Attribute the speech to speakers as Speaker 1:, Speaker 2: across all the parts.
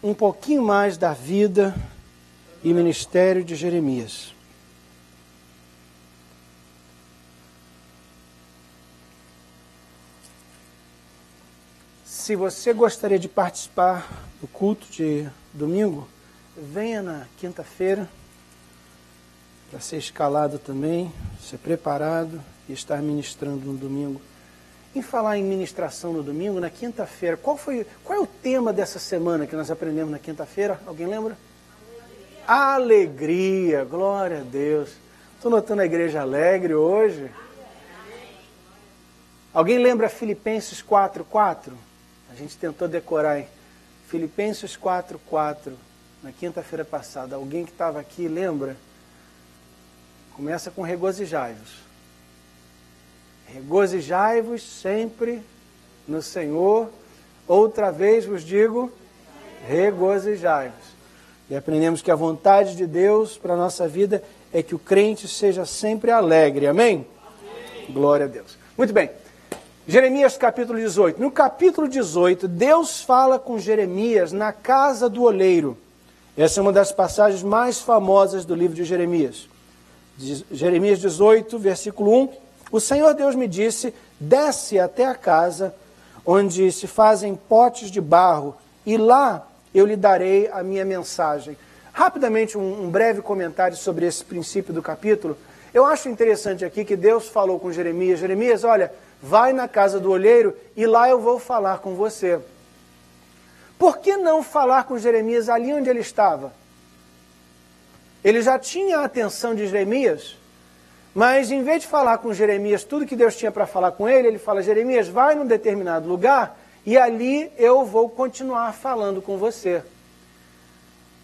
Speaker 1: Um pouquinho mais da vida e ministério de Jeremias. Se você gostaria de participar do culto de domingo, venha na quinta-feira para ser escalado também, ser preparado e estar ministrando no domingo. Em falar em ministração no domingo, na quinta-feira, qual é o tema dessa semana que nós aprendemos na quinta-feira? Alguém lembra? Alegria, glória a Deus. Estou notando a igreja alegre hoje. Alguém lembra Filipenses 4:4? A gente tentou decorar, hein? Filipenses 4:4, na quinta-feira passada. Alguém que estava aqui lembra? Começa com regozijai-vos. Regozijai-vos sempre no Senhor. Outra vez vos digo, regozijai-vos. E aprendemos que a vontade de Deus para a nossa vida é que o crente seja sempre alegre. Amém? Amém. Glória a Deus. Muito bem. Jeremias capítulo 18. No capítulo 18, Deus fala com Jeremias na casa do oleiro. Essa é uma das passagens mais famosas do livro de Jeremias. Jeremias 18, versículo 1. O Senhor Deus me disse, desce até a casa onde se fazem potes de barro e lá eu lhe darei a minha mensagem. Rapidamente, um breve comentário sobre esse princípio do capítulo. Eu acho interessante aqui que Deus falou com Jeremias. Jeremias, olha, vai na casa do olheiro e lá eu vou falar com você. Por que não falar com Jeremias ali onde ele estava? Ele já tinha a atenção de Jeremias, mas em vez de falar com Jeremias tudo que Deus tinha para falar com ele, ele fala, Jeremias, vai num determinado lugar e ali eu vou continuar falando com você.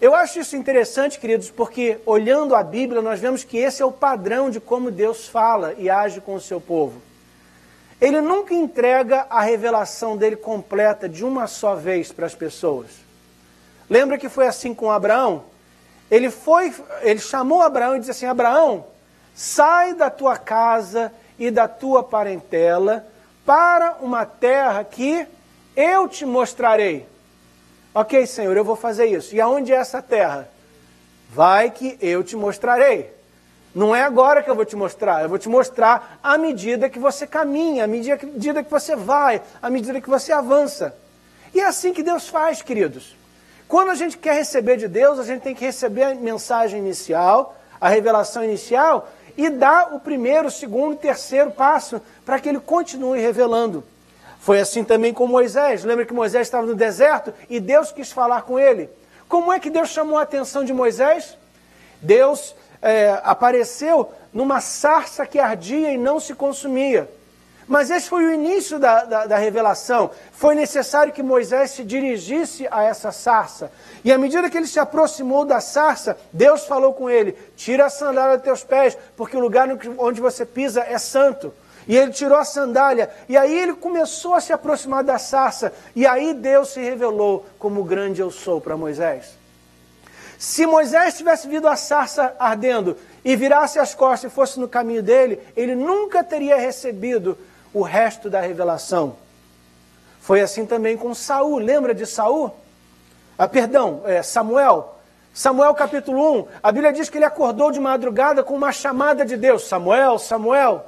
Speaker 1: Eu acho isso interessante, queridos, porque olhando a Bíblia nós vemos que esse é o padrão de como Deus fala e age com o seu povo. Ele nunca entrega a revelação dele completa de uma só vez para as pessoas. Lembra que foi assim com Abraão? Ele chamou Abraão e disse assim, Abraão, sai da tua casa e da tua parentela para uma terra que eu te mostrarei. Ok, Senhor, eu vou fazer isso. E aonde é essa terra? Vai que eu te mostrarei. Não é agora que eu vou te mostrar, eu vou te mostrar à medida que você caminha, à medida que você vai, à medida que você avança. E é assim que Deus faz, queridos. Quando a gente quer receber de Deus, a gente tem que receber a mensagem inicial, a revelação inicial, e dar o primeiro, o segundo, o terceiro passo para que ele continue revelando. Foi assim também com Moisés. Lembra que Moisés estava no deserto e Deus quis falar com ele? Como é que Deus chamou a atenção de Moisés? Deus apareceu numa sarça que ardia e não se consumia. Mas esse foi o início da revelação. Foi necessário que Moisés se dirigisse a essa sarça. E à medida que ele se aproximou da sarça, Deus falou com ele, tira a sandália dos teus pés, porque o lugar onde você pisa é santo. E ele tirou a sandália, e aí ele começou a se aproximar da sarça. E aí Deus se revelou como grande eu sou para Moisés. Se Moisés tivesse visto a sarça ardendo e virasse as costas e fosse no caminho dele, ele nunca teria recebido o resto da revelação. Foi assim também com Saul. Lembra de Saul? Samuel. Samuel capítulo 1. A Bíblia diz que ele acordou de madrugada com uma chamada de Deus. Samuel, Samuel.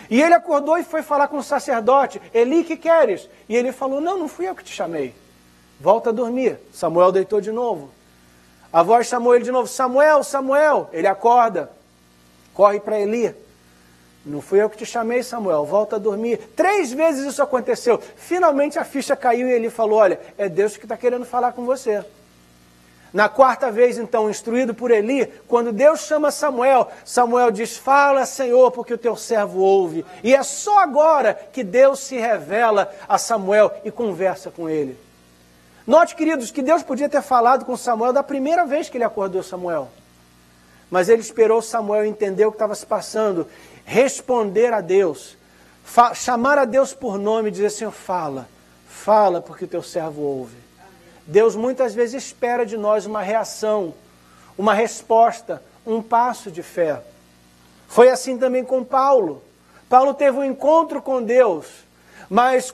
Speaker 1: E ele acordou e foi falar com o sacerdote. Eli, que queres? E ele falou, não fui eu que te chamei. Volta a dormir. Samuel deitou de novo. A voz chamou ele de novo, Samuel, Samuel. Ele acorda, corre para Eli. Não fui eu que te chamei, Samuel, volta a dormir. 3 vezes isso aconteceu. Finalmente a ficha caiu e Eli falou, olha, é Deus que está querendo falar com você. Na 4ª vez, então, instruído por Eli, quando Deus chama Samuel, Samuel diz, fala, Senhor, porque o teu servo ouve. E é só agora que Deus se revela a Samuel e conversa com ele. Note, queridos, que Deus podia ter falado com Samuel da primeira vez que ele acordou Samuel. Mas ele esperou Samuel entender o que estava se passando, responder a Deus, chamar a Deus por nome e dizer, Senhor, fala porque o teu servo ouve. Deus muitas vezes espera de nós uma reação, uma resposta, um passo de fé. Foi assim também com Paulo. Paulo teve um encontro com Deus, Mas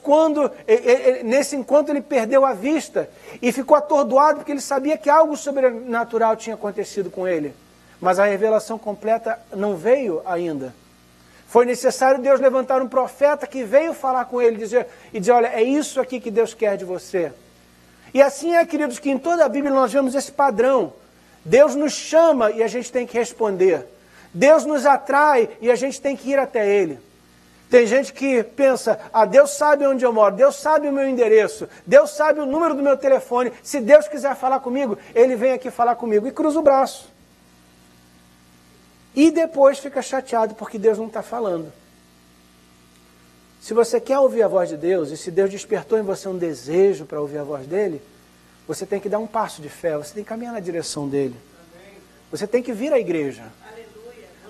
Speaker 1: nesse encontro ele perdeu a vista e ficou atordoado porque ele sabia que algo sobrenatural tinha acontecido com ele. Mas a revelação completa não veio ainda. Foi necessário Deus levantar um profeta que veio falar com ele e dizer, olha, é isso aqui que Deus quer de você. E assim é, queridos, que em toda a Bíblia nós vemos esse padrão. Deus nos chama e a gente tem que responder. Deus nos atrai e a gente tem que ir até Ele. Tem gente que pensa, Deus sabe onde eu moro, Deus sabe o meu endereço, Deus sabe o número do meu telefone. Se Deus quiser falar comigo, Ele vem aqui falar comigo. E cruza o braço. E depois fica chateado porque Deus não está falando. Se você quer ouvir a voz de Deus, e se Deus despertou em você um desejo para ouvir a voz dEle, você tem que dar um passo de fé, você tem que caminhar na direção dEle. Você tem que vir à igreja.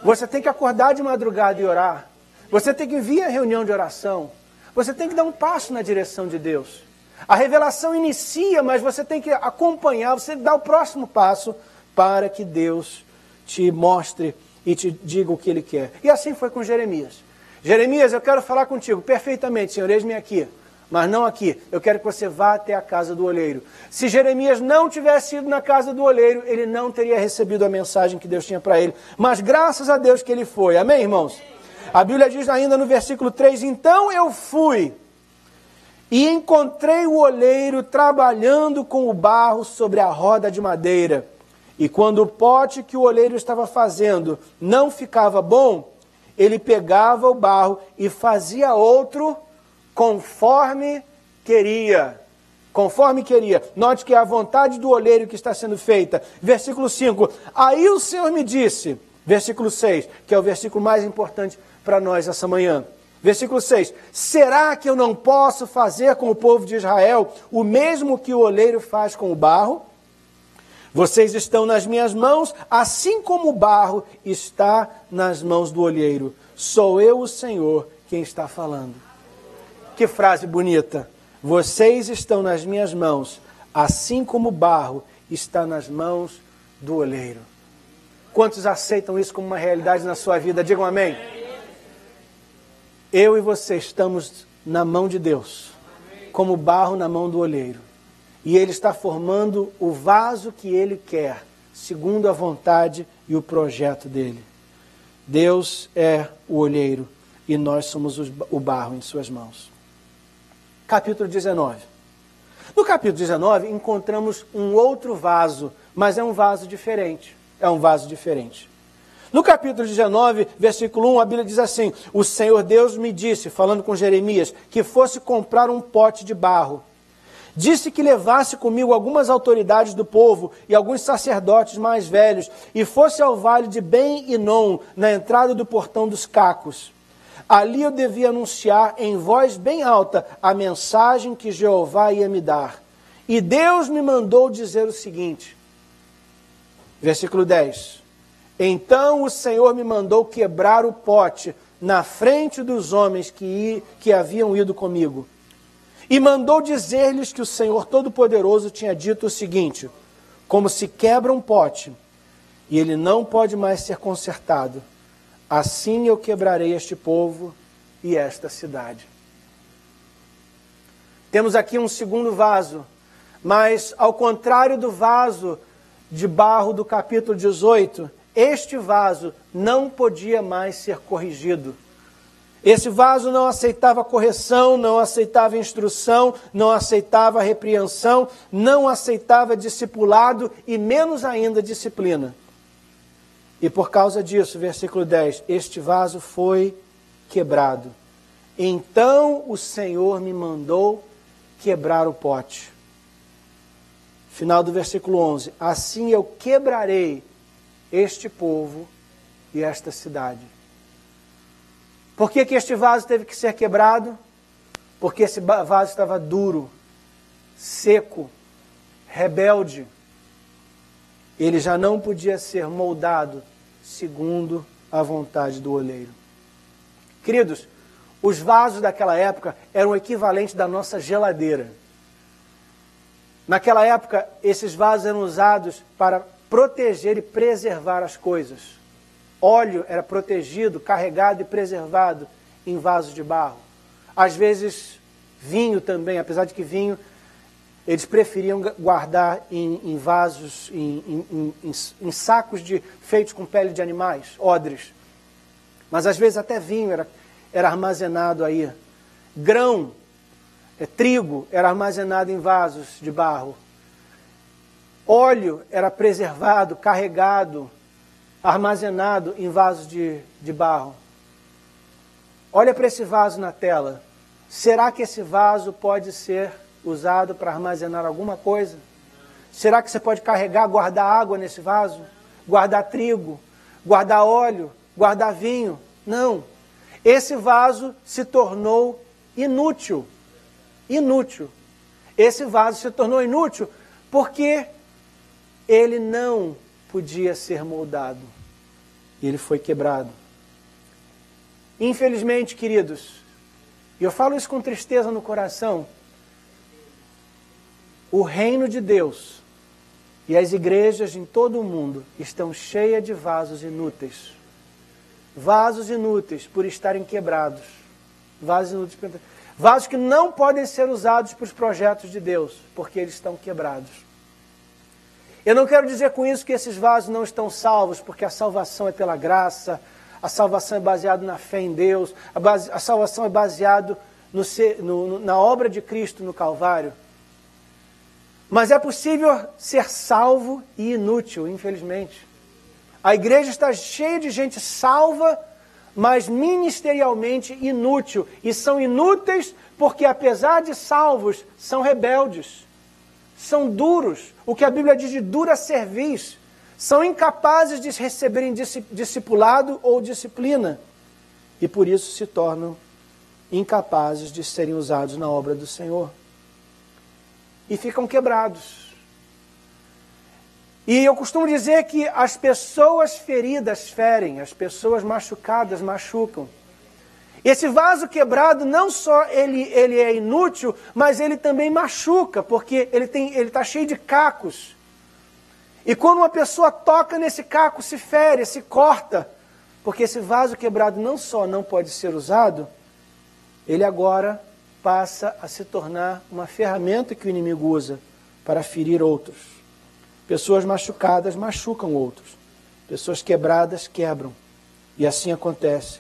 Speaker 1: Você tem que acordar de madrugada e orar. Você tem que vir à reunião de oração. Você tem que dar um passo na direção de Deus. A revelação inicia, mas você tem que acompanhar, você dá o próximo passo para que Deus te mostre e te diga o que Ele quer. E assim foi com Jeremias. Jeremias, eu quero falar contigo perfeitamente, Senhor, eis-me aqui. Mas não aqui, eu quero que você vá até a casa do oleiro. Se Jeremias não tivesse ido na casa do oleiro, ele não teria recebido a mensagem que Deus tinha para ele. Mas graças a Deus que ele foi. Amém, irmãos? A Bíblia diz ainda no versículo 3, então eu fui e encontrei o oleiro trabalhando com o barro sobre a roda de madeira. E quando o pote que o oleiro estava fazendo não ficava bom, ele pegava o barro e fazia outro conforme queria. Conforme queria. Note que é a vontade do oleiro que está sendo feita. Versículo 5. Aí o Senhor me disse, versículo 6, que é o versículo mais importante para nós essa manhã. Versículo 6. Será que eu não posso fazer com o povo de Israel o mesmo que o oleiro faz com o barro? Vocês estão nas minhas mãos, assim como o barro está nas mãos do olheiro. Sou eu, o Senhor, quem está falando. Que frase bonita. Vocês estão nas minhas mãos, assim como o barro está nas mãos do oleiro. Quantos aceitam isso como uma realidade na sua vida? Digam amém. Eu e você estamos na mão de Deus, como barro na mão do olheiro. E Ele está formando o vaso que Ele quer, segundo a vontade e o projeto dEle. Deus é o olheiro e nós somos o barro em suas mãos. Capítulo 19. No capítulo 19 encontramos um outro vaso, mas é um vaso diferente. É um vaso diferente. No capítulo 19, versículo 1, a Bíblia diz assim, o Senhor Deus me disse, falando com Jeremias, que fosse comprar um pote de barro. Disse que levasse comigo algumas autoridades do povo e alguns sacerdotes mais velhos e fosse ao vale de Ben-Inom, na entrada do portão dos cacos. Ali eu devia anunciar em voz bem alta a mensagem que Jeová ia me dar. E Deus me mandou dizer o seguinte, versículo 10. Então o Senhor me mandou quebrar o pote na frente dos homens que haviam ido comigo. E mandou dizer-lhes que o Senhor Todo-Poderoso tinha dito o seguinte, como se quebra um pote, e ele não pode mais ser consertado, assim eu quebrarei este povo e esta cidade. Temos aqui um segundo vaso, mas ao contrário do vaso de barro do capítulo 18, este vaso não podia mais ser corrigido. Esse vaso não aceitava correção, não aceitava instrução, não aceitava repreensão, não aceitava discipulado e menos ainda disciplina. E por causa disso, versículo 10, este vaso foi quebrado. Então o Senhor me mandou quebrar o pote. Final do versículo 11, assim eu quebrarei este povo e esta cidade. Por que este vaso teve que ser quebrado? Porque esse vaso estava duro, seco, rebelde. Ele já não podia ser moldado segundo a vontade do oleiro. Queridos, os vasos daquela época eram o equivalente da nossa geladeira. Naquela época, esses vasos eram usados para proteger e preservar as coisas. Óleo era protegido, carregado e preservado em vasos de barro. Às vezes, vinho também, apesar de que vinho eles preferiam guardar em vasos, em sacos feitos com pele de animais, odres. Mas às vezes até vinho era armazenado aí. Grão, trigo, era armazenado em vasos de barro. Óleo era preservado, carregado, armazenado em vasos de barro. Olha para esse vaso na tela. Será que esse vaso pode ser usado para armazenar alguma coisa? Será que você pode carregar, guardar água nesse vaso? Guardar trigo? Guardar óleo? Guardar vinho? Não. Esse vaso se tornou inútil. Inútil. Esse vaso se tornou inútil porque ele não podia ser moldado. E ele foi quebrado. Infelizmente, queridos, e eu falo isso com tristeza no coração, o reino de Deus e as igrejas em todo o mundo estão cheias de vasos inúteis. Vasos inúteis por estarem quebrados. Vasos que não podem ser usados para os projetos de Deus, porque eles estão quebrados. Eu não quero dizer com isso que esses vasos não estão salvos, porque a salvação é pela graça, a salvação é baseada na fé em Deus, a salvação é baseada na obra de Cristo no Calvário. Mas é possível ser salvo e inútil, infelizmente. A igreja está cheia de gente salva, mas ministerialmente inútil. E são inúteis porque, apesar de salvos, são rebeldes. São duros. O que a Bíblia diz de dura cerviz. São incapazes de receberem discipulado ou disciplina. E por isso se tornam incapazes de serem usados na obra do Senhor. E ficam quebrados. E eu costumo dizer que as pessoas feridas ferem, as pessoas machucadas machucam. Esse vaso quebrado, não só ele é inútil, mas ele também machuca, porque ele está cheio de cacos. E quando uma pessoa toca nesse caco, se fere, se corta, porque esse vaso quebrado não só não pode ser usado, ele agora passa a se tornar uma ferramenta que o inimigo usa para ferir outros. Pessoas machucadas machucam outros. Pessoas quebradas quebram. E assim acontece.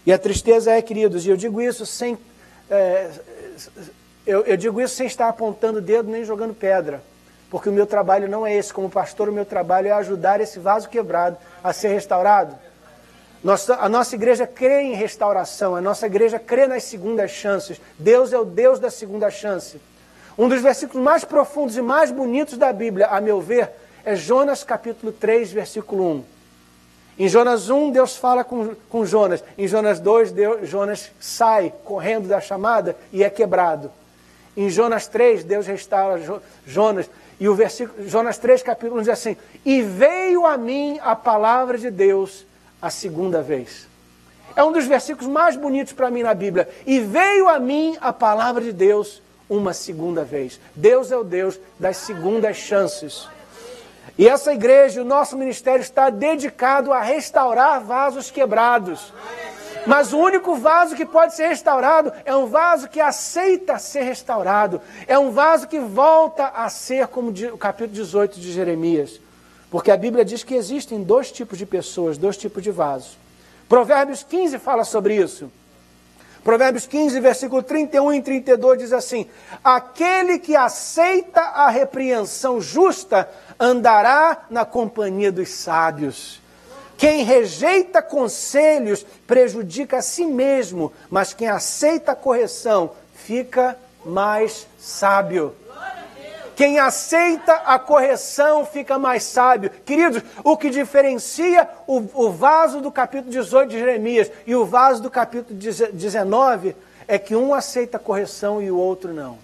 Speaker 1: E a tristeza é, queridos, e eu digo isso sem estar apontando o dedo nem jogando pedra. Porque o meu trabalho não é esse. Como pastor, o meu trabalho é ajudar esse vaso quebrado a ser restaurado. A nossa igreja crê em restauração. A nossa igreja crê nas segundas chances. Deus é o Deus da segunda chance. Um dos versículos mais profundos e mais bonitos da Bíblia, a meu ver, é Jonas capítulo 3, versículo 1. Em Jonas 1, Deus fala com Jonas. Em Jonas 2, Jonas sai correndo da chamada e é quebrado. Em Jonas 3, Deus restaura Jonas. E o versículo, Jonas 3, capítulo 1, diz assim: e veio a mim a palavra de Deus a segunda vez. É um dos versículos mais bonitos para mim na Bíblia. E veio a mim a palavra de Deus uma segunda vez. Deus é o Deus das segundas chances. E essa igreja, o nosso ministério está dedicado a restaurar vasos quebrados. Mas o único vaso que pode ser restaurado é um vaso que aceita ser restaurado. É um vaso que volta a ser como o capítulo 18 de Jeremias. Porque a Bíblia diz que existem dois tipos de pessoas, dois tipos de vasos. Provérbios 15 fala sobre isso. Provérbios 15, versículo 31 e 32 diz assim: aquele que aceita a repreensão justa andará na companhia dos sábios. Quem rejeita conselhos prejudica a si mesmo, mas quem aceita a correção fica mais sábio. Quem aceita a correção fica mais sábio. Queridos, o que diferencia o vaso do capítulo 18 de Jeremias e o vaso do capítulo 19 é que um aceita a correção e o outro não.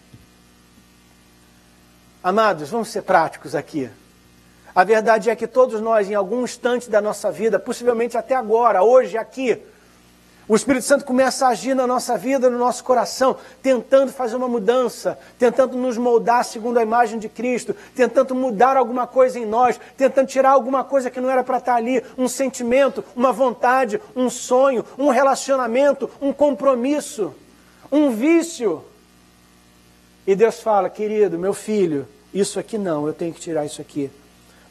Speaker 1: Amados, vamos ser práticos aqui. A verdade é que todos nós, em algum instante da nossa vida, possivelmente até agora, hoje, aqui, o Espírito Santo começa a agir na nossa vida, no nosso coração, tentando fazer uma mudança, tentando nos moldar segundo a imagem de Cristo, tentando mudar alguma coisa em nós, tentando tirar alguma coisa que não era para estar ali, um sentimento, uma vontade, um sonho, um relacionamento, um compromisso, um vício. E Deus fala, querido, meu filho, isso aqui não, eu tenho que tirar isso aqui.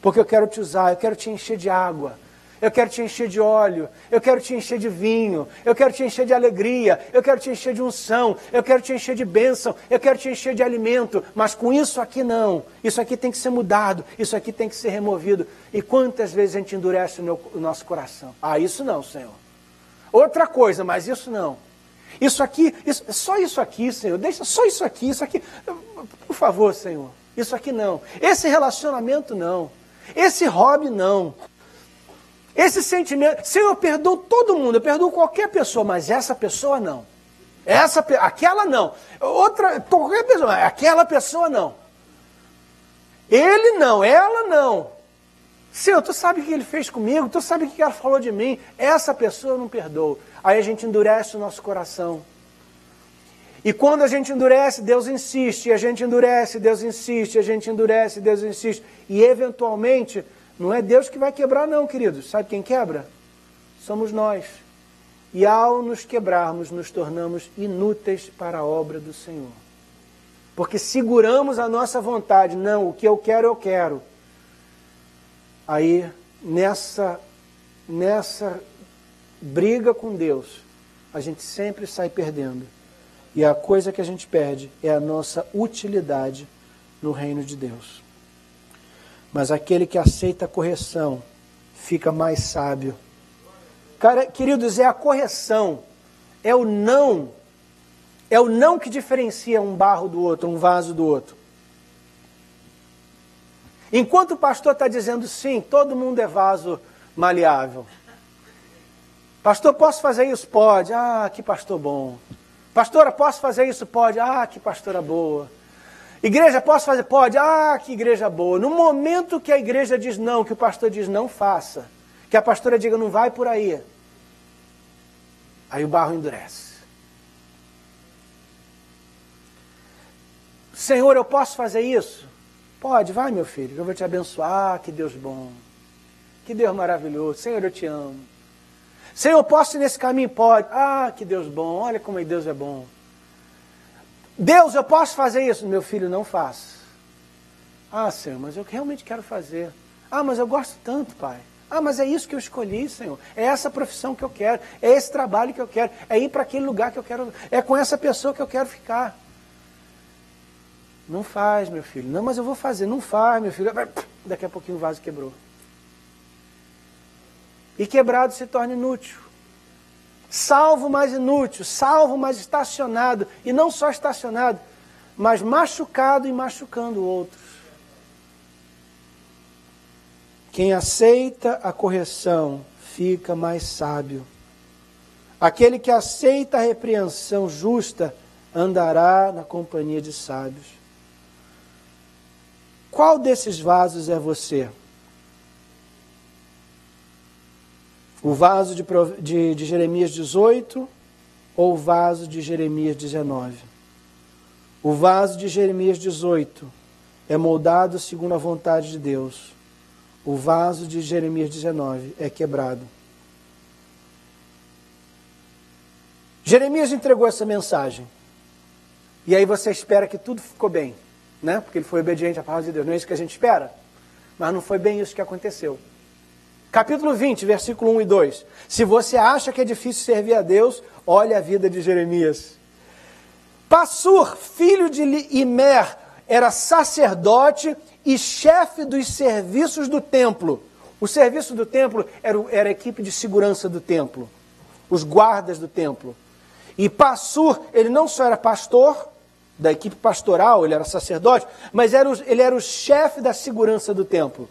Speaker 1: Porque eu quero te usar, eu quero te encher de água, eu quero te encher de óleo, eu quero te encher de vinho, eu quero te encher de alegria, eu quero te encher de unção, eu quero te encher de bênção, eu quero te encher de alimento, mas com isso aqui não, isso aqui tem que ser mudado, isso aqui tem que ser removido. E quantas vezes a gente endurece o nosso coração? Ah, isso não, Senhor. Outra coisa, mas isso não. Isso aqui, só isso aqui, Senhor, deixa só isso aqui, por favor, Senhor, isso aqui não. Esse relacionamento não, esse hobby não. Esse sentimento, Senhor, eu perdoo todo mundo, eu perdoo qualquer pessoa, mas essa pessoa não. Aquela não. Qualquer pessoa, aquela pessoa não. Ele não, ela não. Senhor, tu sabe o que ele fez comigo, tu sabe o que ela falou de mim, essa pessoa eu não perdoo. Aí a gente endurece o nosso coração. E quando a gente endurece, Deus insiste, e a gente endurece, Deus insiste, a gente endurece, Deus insiste. E eventualmente, não é Deus que vai quebrar não, queridos. Sabe quem quebra? Somos nós. E ao nos quebrarmos, nos tornamos inúteis para a obra do Senhor. Porque seguramos a nossa vontade. Não, o que eu quero, eu quero. Aí, nessa briga com Deus, a gente sempre sai perdendo. E a coisa que a gente perde é a nossa utilidade no reino de Deus. Mas aquele que aceita a correção fica mais sábio. Cara, queridos, é a correção, é o não que diferencia um barro do outro, um vaso do outro. Enquanto o pastor está dizendo sim, todo mundo é vaso maleável. Pastor, posso fazer isso? Pode. Ah, que pastor bom. Pastora, posso fazer isso? Pode. Ah, que pastora boa. Igreja, posso fazer? Pode. Ah, que igreja boa. No momento que a igreja diz não, que o pastor diz não faça, que a pastora diga não vai por aí, aí o barro endurece. Senhor, eu posso fazer isso? Pode, vai meu filho, eu vou te abençoar. Ah, que Deus bom. Que Deus maravilhoso. Senhor, eu te amo. Senhor, eu posso ir nesse caminho? Pode. Ah, que Deus bom. Olha como Deus é bom. Deus, eu posso fazer isso? Meu filho, não faça. Ah, Senhor, mas eu realmente quero fazer. Ah, mas eu gosto tanto, Pai. Ah, mas é isso que eu escolhi, Senhor. É essa profissão que eu quero. É esse trabalho que eu quero. É ir para aquele lugar que eu quero. É com essa pessoa que eu quero ficar. Não faz, meu filho. Não, mas eu vou fazer. Não faz, meu filho. Daqui a pouquinho o vaso quebrou. E quebrado se torna inútil. Salvo, mas inútil. Salvo, mas estacionado. E não só estacionado, mas machucado e machucando outros. Quem aceita a correção fica mais sábio. Aquele que aceita a repreensão justa andará na companhia de sábios. Qual desses vasos é você? O vaso de Jeremias 18 ou o vaso de Jeremias 19? O vaso de Jeremias 18 é moldado segundo a vontade de Deus. O vaso de Jeremias 19 é quebrado. Jeremias entregou essa mensagem. E aí você espera que tudo ficou bem, né? Porque ele foi obediente à palavra de Deus. Não é isso que a gente espera? Mas não foi bem isso que aconteceu. Capítulo 20, versículo 1 e 2. Se você acha que é difícil servir a Deus, olhe a vida de Jeremias. Passur, filho de Imer, era sacerdote e chefe dos serviços do templo. O serviço do templo era a equipe de segurança do templo, os guardas do templo. E Passur, ele não só era pastor da equipe pastoral, ele era sacerdote, mas ele era o chefe da segurança do templo.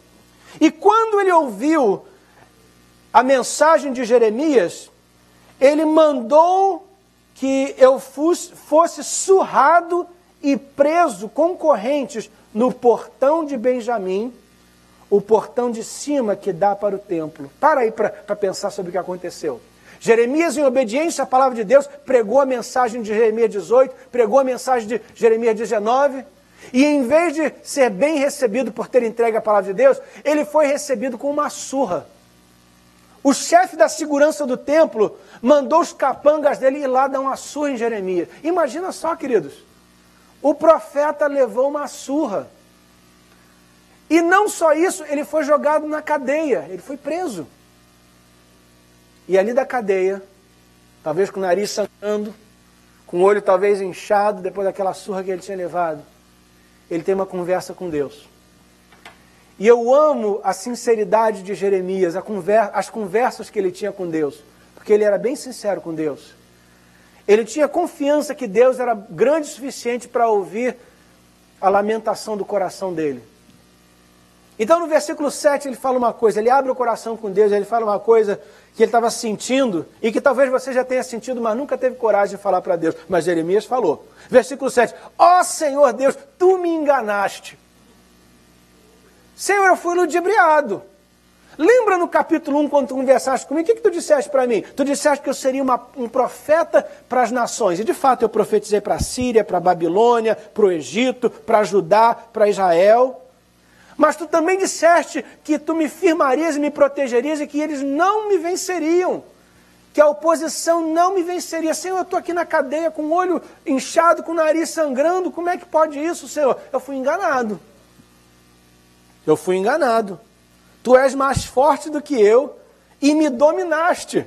Speaker 1: E quando ele ouviu a mensagem de Jeremias, ele mandou que eu fosse surrado e preso com correntes no portão de Benjamim, o portão de cima que dá para o templo. Para aí para pensar sobre o que aconteceu. Jeremias, em obediência à palavra de Deus, pregou a mensagem de Jeremias 18, pregou a mensagem de Jeremias 19, e em vez de ser bem recebido por ter entregue a palavra de Deus, ele foi recebido com uma surra. O chefe da segurança do templo mandou os capangas dele ir lá dar uma surra em Jeremias. Imagina só, queridos, o profeta levou uma surra. E não só isso, ele foi jogado na cadeia, ele foi preso. E ali da cadeia, talvez com o nariz sangrando, com o olho talvez inchado, depois daquela surra que ele tinha levado, ele tem uma conversa com Deus. E eu amo a sinceridade de Jeremias, as conversas que ele tinha com Deus, porque ele era bem sincero com Deus. Ele tinha confiança que Deus era grande o suficiente para ouvir a lamentação do coração dele. Então no versículo 7 ele fala uma coisa, ele abre o coração com Deus, ele fala uma coisa que ele estava sentindo e que talvez você já tenha sentido, mas nunca teve coragem de falar para Deus. Mas Jeremias falou. Versículo 7, ó Senhor Deus, tu me enganaste. Senhor, eu fui ludibriado. Lembra no capítulo 1, quando tu conversaste comigo, o que tu disseste para mim? Tu disseste que eu seria um profeta para as nações. E de fato eu profetizei para a Síria, para a Babilônia, para o Egito, para Judá, para Israel. Mas tu também disseste que tu me firmarias e me protegerias e que eles não me venceriam. Que a oposição não me venceria. Senhor, eu estou aqui na cadeia com o olho inchado, com o nariz sangrando. Como é que pode isso, Senhor? Eu fui enganado. Eu fui enganado. Tu és mais forte do que eu e me dominaste.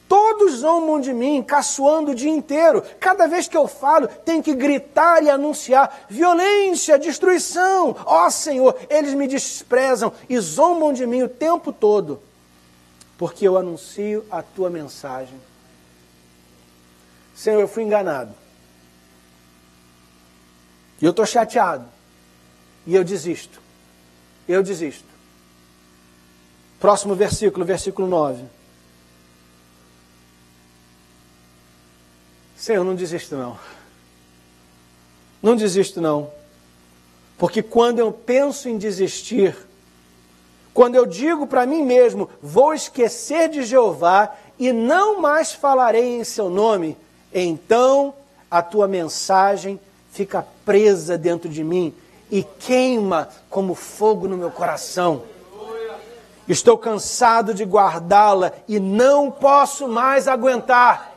Speaker 1: Todos zombam de mim, caçoando o dia inteiro. Cada vez que eu falo, tenho que gritar e anunciar violência, destruição. Ó Senhor, eles me desprezam e zombam de mim o tempo todo, porque eu anuncio a tua mensagem. Senhor, eu fui enganado. E eu estou chateado. E eu desisto. Eu desisto. Próximo versículo, versículo 9. Senhor, não desisto não. Não desisto não. Porque quando eu penso em desistir, quando eu digo para mim mesmo, vou esquecer de Jeová e não mais falarei em seu nome, então a tua mensagem fica presa dentro de mim e queima como fogo no meu coração. Estou cansado de guardá-la e não posso mais aguentar.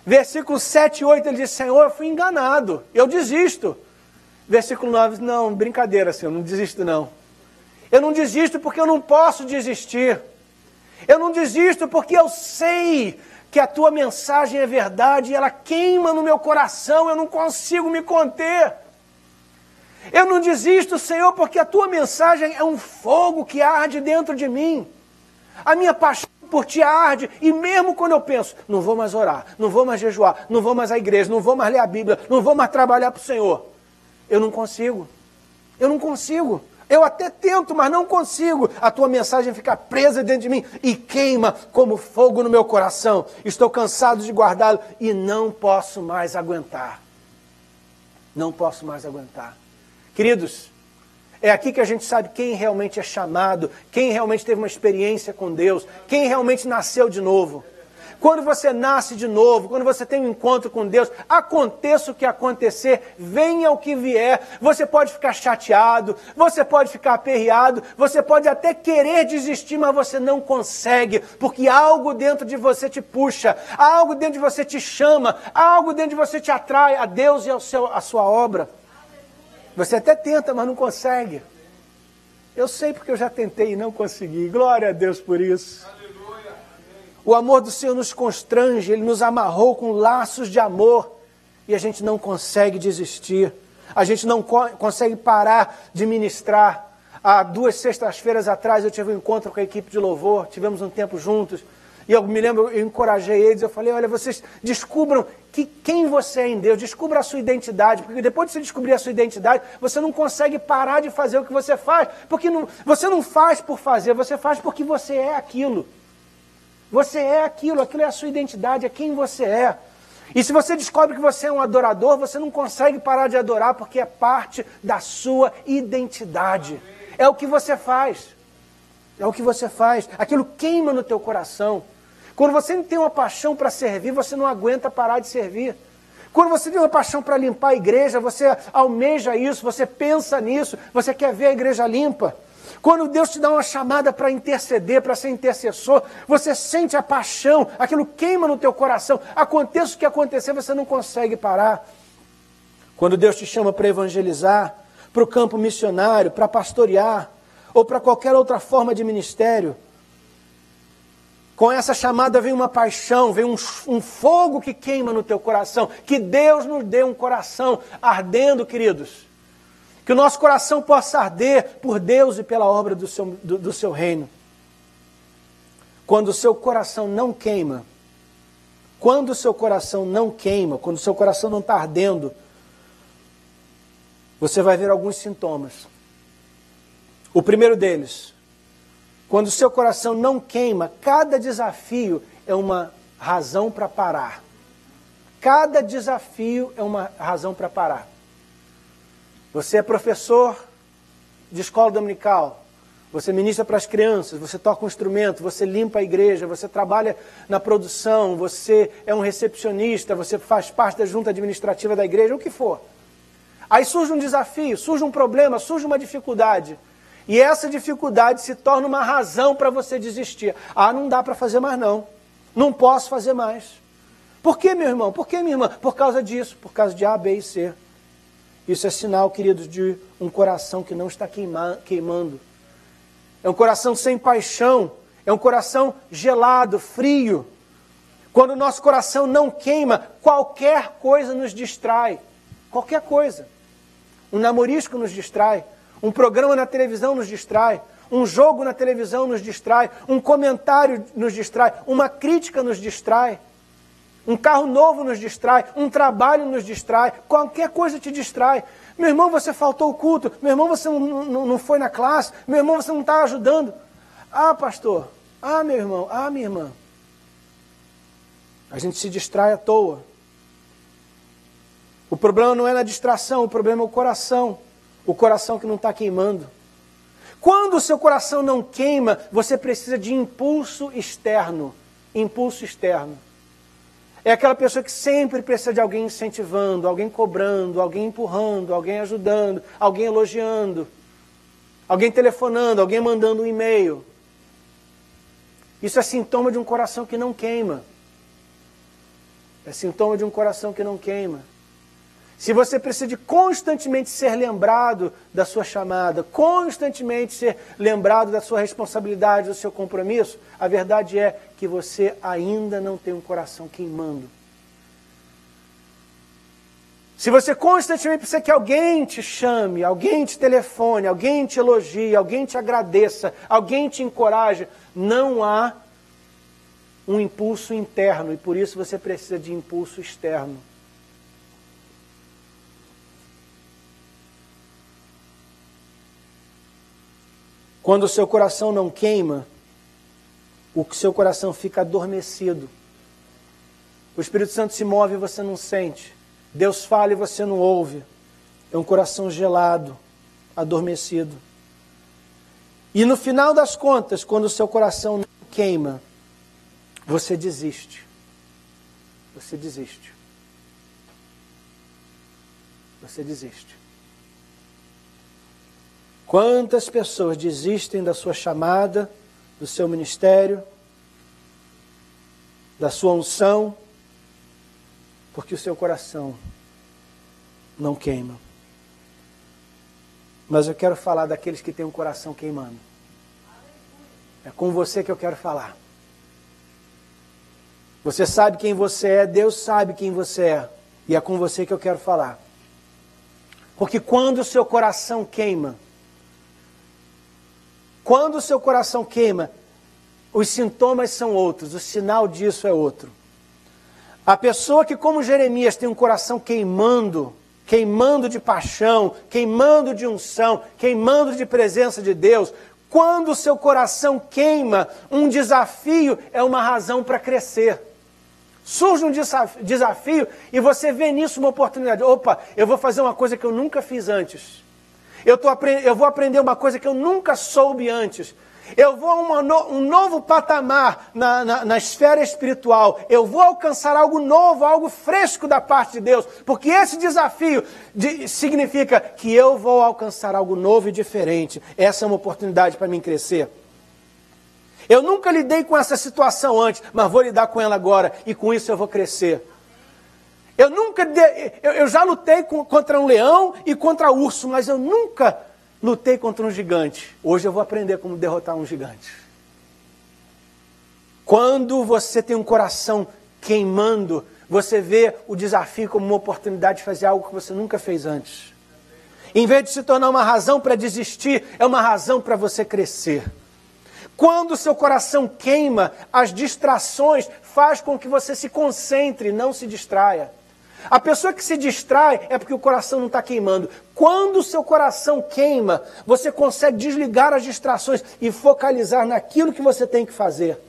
Speaker 1: Versículo 7 e 8, ele diz, Senhor, eu fui enganado, eu desisto. Versículo 9, não, brincadeira, Senhor, não desisto não. Eu não desisto porque eu não posso desistir. Eu não desisto porque eu sei que a tua mensagem é verdade e ela queima no meu coração, eu não consigo me conter. Eu não desisto, Senhor, porque a tua mensagem é um fogo que arde dentro de mim. A minha paixão por ti arde, e mesmo quando eu penso, não vou mais orar, não vou mais jejuar, não vou mais à igreja, não vou mais ler a Bíblia, não vou mais trabalhar para o Senhor, eu não consigo. Eu não consigo. Eu até tento, mas não consigo. A tua mensagem fica presa dentro de mim e queima como fogo no meu coração. Estou cansado de guardá-lo e não posso mais aguentar. Não posso mais aguentar. Queridos, é aqui que a gente sabe quem realmente é chamado, quem realmente teve uma experiência com Deus, quem realmente nasceu de novo. Quando você nasce de novo, quando você tem um encontro com Deus, aconteça o que acontecer, venha o que vier, você pode ficar chateado, você pode ficar aperreado, você pode até querer desistir, mas você não consegue, porque algo dentro de você te puxa, algo dentro de você te chama, algo dentro de você te atrai a Deus e a sua obra. Você até tenta, mas não consegue. Eu sei porque eu já tentei e não consegui. Glória a Deus por isso. Aleluia. O amor do Senhor nos constrange, Ele nos amarrou com laços de amor e a gente não consegue desistir. A gente não consegue parar de ministrar. Há 2 sextas-feiras atrás eu tive um encontro com a equipe de louvor, tivemos um tempo juntos. E eu me lembro, eu encorajei eles, eu falei, olha, vocês descubram quem você é em Deus, descubra a sua identidade, porque depois de você descobrir a sua identidade, você não consegue parar de fazer o que você faz, porque você não faz por fazer, você faz porque você é aquilo. Você é aquilo é a sua identidade, é quem você é. E se você descobre que você é um adorador, você não consegue parar de adorar, porque é parte da sua identidade. É o que você faz. É o que você faz. Aquilo queima no teu coração. Quando você tem uma paixão para servir, você não aguenta parar de servir. Quando você tem uma paixão para limpar a igreja, você almeja isso, você pensa nisso, você quer ver a igreja limpa. Quando Deus te dá uma chamada para interceder, para ser intercessor, você sente a paixão, aquilo queima no teu coração. Aconteça o que acontecer, você não consegue parar. Quando Deus te chama para evangelizar, para o campo missionário, para pastorear, ou para qualquer outra forma de ministério, com essa chamada vem uma paixão, vem um fogo que queima no teu coração. Que Deus nos dê um coração ardendo, queridos. Que o nosso coração possa arder por Deus e pela obra do seu reino. Quando o seu coração não queima, quando o seu coração não queima, quando o seu coração não está ardendo, você vai ver alguns sintomas. O primeiro deles, quando o seu coração não queima, cada desafio é uma razão para parar. Cada desafio é uma razão para parar. Você é professor de escola dominical, você ministra para as crianças, você toca um instrumento, você limpa a igreja, você trabalha na produção, você é um recepcionista, você faz parte da junta administrativa da igreja, o que for. Aí surge um desafio, surge um problema, surge uma dificuldade. E essa dificuldade se torna uma razão para você desistir. Ah, não dá para fazer mais não. Não posso fazer mais. Por que, meu irmão? Por que, minha irmã? Por causa disso, por causa de A, B e C. Isso é sinal, queridos, de um coração que não está queimando. É um coração sem paixão. É um coração gelado, frio. Quando o nosso coração não queima, qualquer coisa nos distrai. Qualquer coisa. Um namorisco nos distrai. Um programa na televisão nos distrai. Um jogo na televisão nos distrai. Um comentário nos distrai. Uma crítica nos distrai. Um carro novo nos distrai. Um trabalho nos distrai. Qualquer coisa te distrai. Meu irmão, você faltou o culto. Meu irmão, você não foi na classe. Meu irmão, você não está ajudando. Ah, pastor. Ah, meu irmão. Ah, minha irmã. A gente se distrai à toa. O problema não é na distração, o problema é o coração. O coração que não está queimando. Quando o seu coração não queima, você precisa de impulso externo. Impulso externo. É aquela pessoa que sempre precisa de alguém incentivando, alguém cobrando, alguém empurrando, alguém ajudando, alguém elogiando, alguém telefonando, alguém mandando um e-mail. Isso é sintoma de um coração que não queima. É sintoma de um coração que não queima. Se você precisa de constantemente ser lembrado da sua chamada, constantemente ser lembrado da sua responsabilidade, do seu compromisso, a verdade é que você ainda não tem um coração queimando. Se você constantemente precisa que alguém te chame, alguém te telefone, alguém te elogie, alguém te agradeça, alguém te encoraje, não há um impulso interno e por isso você precisa de impulso externo. Quando o seu coração não queima, o seu coração fica adormecido. O Espírito Santo se move e você não sente. Deus fala e você não ouve. É um coração gelado, adormecido. E no final das contas, quando o seu coração não queima, você desiste. Você desiste. Você desiste. Quantas pessoas desistem da sua chamada, do seu ministério, da sua unção, porque o seu coração não queima. Mas eu quero falar daqueles que têm um coração queimando. É com você que eu quero falar. Você sabe quem você é, Deus sabe quem você é, e é com você que eu quero falar. Porque quando o seu coração queima, os sintomas são outros, o sinal disso é outro. A pessoa que, como Jeremias, tem um coração queimando de paixão, queimando de unção, queimando de presença de Deus, quando o seu coração queima, um desafio é uma razão para crescer. Surge um desafio e você vê nisso uma oportunidade. Opa, eu vou fazer uma coisa que eu nunca fiz antes. Eu vou aprender uma coisa que eu nunca soube antes. Eu vou a um novo patamar na esfera espiritual. Eu vou alcançar algo novo, algo fresco da parte de Deus. Porque esse desafio significa que eu vou alcançar algo novo e diferente. Essa é uma oportunidade para mim crescer. Eu nunca lidei com essa situação antes, mas vou lidar com ela agora. E com isso eu vou crescer. Eu já lutei contra um leão e contra um urso, mas eu nunca lutei contra um gigante. Hoje eu vou aprender como derrotar um gigante. Quando você tem um coração queimando, você vê o desafio como uma oportunidade de fazer algo que você nunca fez antes. Em vez de se tornar uma razão para desistir, é uma razão para você crescer. Quando o seu coração queima, as distrações fazem com que você se concentre, não se distraia. A pessoa que se distrai é porque o coração não está queimando. Quando o seu coração queima, você consegue desligar as distrações e focalizar naquilo que você tem que fazer.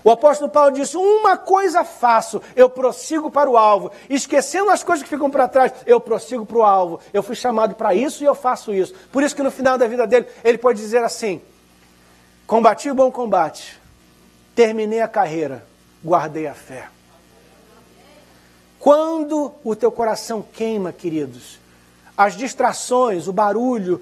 Speaker 1: O apóstolo Paulo disse, uma coisa faço, eu prossigo para o alvo. Esquecendo as coisas que ficam para trás, eu prossigo para o alvo. Eu fui chamado para isso e eu faço isso. Por isso que no final da vida dele, ele pode dizer assim, combati o bom combate, terminei a carreira, guardei a fé. Quando o teu coração queima, queridos, as distrações, o barulho,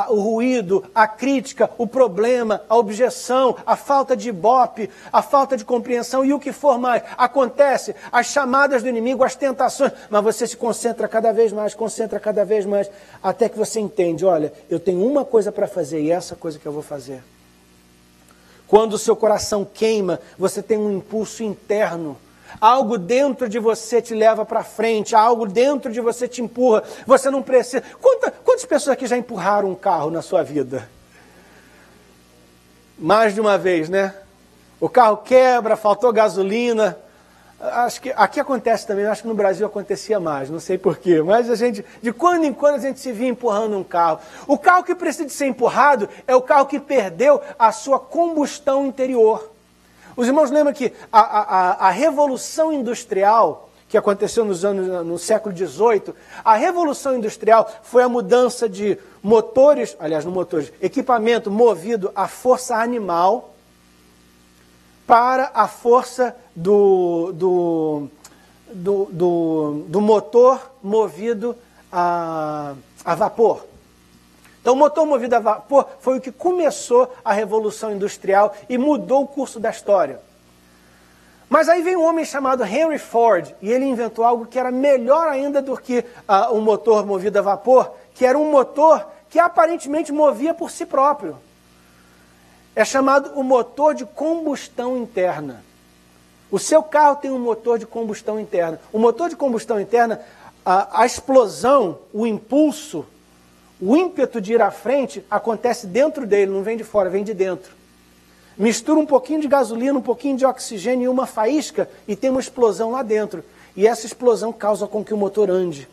Speaker 1: o ruído, a crítica, o problema, a objeção, a falta de ibope, a falta de compreensão e o que for mais, acontece, as chamadas do inimigo, as tentações, mas você se concentra cada vez mais, até que você entende, olha, eu tenho uma coisa para fazer e é essa coisa que eu vou fazer. Quando o seu coração queima, você tem um impulso interno. Algo dentro de você te leva para frente, algo dentro de você te empurra. Você não precisa... Quantas pessoas aqui já empurraram um carro na sua vida? Mais de uma vez, né? O carro quebra, faltou gasolina. Acho que aqui acontece também, acho que no Brasil acontecia mais, não sei porquê. Mas de quando em quando a gente se via empurrando um carro. O carro que precisa de ser empurrado é o carro que perdeu a sua combustão interior. Os irmãos lembram que a Revolução Industrial, que aconteceu no século XVIII, a Revolução Industrial foi a mudança de motores, equipamento movido à força animal para a força do motor movido a vapor. Então, o motor movido a vapor foi o que começou a Revolução Industrial e mudou o curso da história. Mas aí veio um homem chamado Henry Ford e ele inventou algo que era melhor ainda do que um motor movido a vapor, que era um motor que aparentemente movia por si próprio. É chamado o motor de combustão interna. O seu carro tem um motor de combustão interna. O motor de combustão interna, a explosão, o impulso, o ímpeto de ir à frente acontece dentro dele, não vem de fora, vem de dentro. Mistura um pouquinho de gasolina, um pouquinho de oxigênio e uma faísca e tem uma explosão lá dentro. E essa explosão causa com que o motor ande.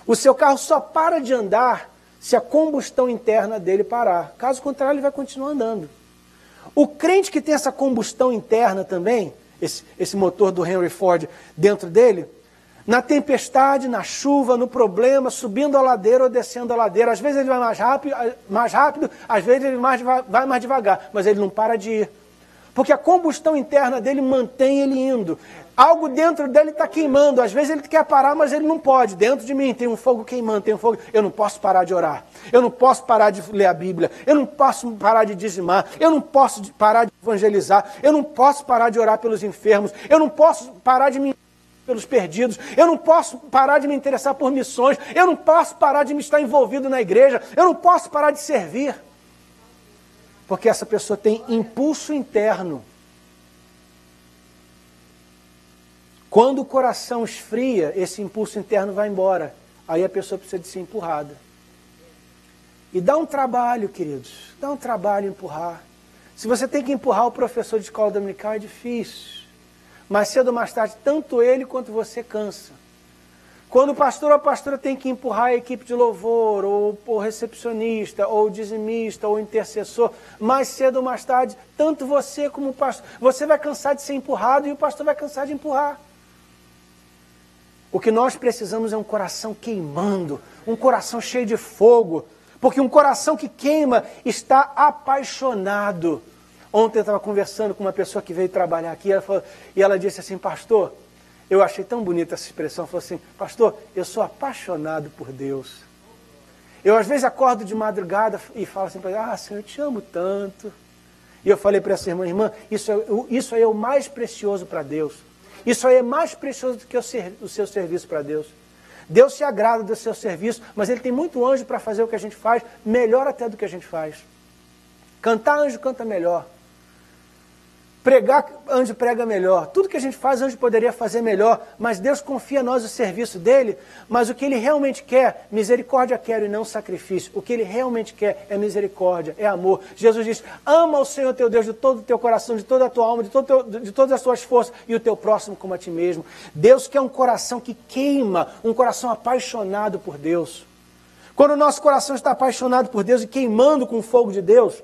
Speaker 1: O seu carro só para de andar se a combustão interna dele parar. Caso contrário, ele vai continuar andando. O crente que tem essa combustão interna também, esse motor do Henry Ford dentro dele, na tempestade, na chuva, no problema, subindo a ladeira ou descendo a ladeira. Às vezes ele vai mais rápido, às vezes ele vai mais devagar, mas ele não para de ir. Porque a combustão interna dele mantém ele indo. Algo dentro dele está queimando. Às vezes ele quer parar, mas ele não pode. Dentro de mim tem um fogo queimando, tem um fogo. Eu não posso parar de orar. Eu não posso parar de ler a Bíblia. Eu não posso parar de dizimar. Eu não posso parar de evangelizar. Eu não posso parar de orar pelos enfermos. Eu não posso parar de me pelos perdidos, eu não posso parar de me interessar por missões, eu não posso parar de me estar envolvido na igreja, eu não posso parar de servir. Porque essa pessoa tem impulso interno. Quando o coração esfria, esse impulso interno vai embora. Aí a pessoa precisa de ser empurrada. E dá um trabalho, queridos, dá um trabalho empurrar. Se você tem que empurrar o professor de escola dominical, é difícil. Mais cedo ou mais tarde, tanto ele quanto você cansa. Quando o pastor ou a pastora tem que empurrar a equipe de louvor, ou o recepcionista, ou o dizimista, ou o intercessor, mais cedo ou mais tarde, tanto você como o pastor, você vai cansar de ser empurrado e o pastor vai cansar de empurrar. O que nós precisamos é um coração queimando, um coração cheio de fogo, porque um coração que queima está apaixonado. Ontem eu estava conversando com uma pessoa que veio trabalhar aqui e ela disse assim, pastor, eu achei tão bonita essa expressão, falou assim, pastor, eu sou apaixonado por Deus. Eu às vezes acordo de madrugada e falo assim, Senhor, eu te amo tanto. E eu falei para essa irmã, isso é o mais precioso para Deus. Isso aí é mais precioso do que o seu serviço para Deus. Deus se agrada do seu serviço, mas Ele tem muito anjo para fazer o que a gente faz, melhor até do que a gente faz. Cantar, anjo canta melhor. Pregar, anjo prega melhor. Tudo que a gente faz, anjo poderia fazer melhor, mas Deus confia a nós o serviço dele, mas o que Ele realmente quer, misericórdia quero e não sacrifício. O que Ele realmente quer é misericórdia, é amor. Jesus diz, ama o Senhor teu Deus de todo o teu coração, de toda a tua alma, de todas as tuas forças, e o teu próximo como a ti mesmo. Deus quer um coração que queima, um coração apaixonado por Deus. Quando o nosso coração está apaixonado por Deus e queimando com o fogo de Deus,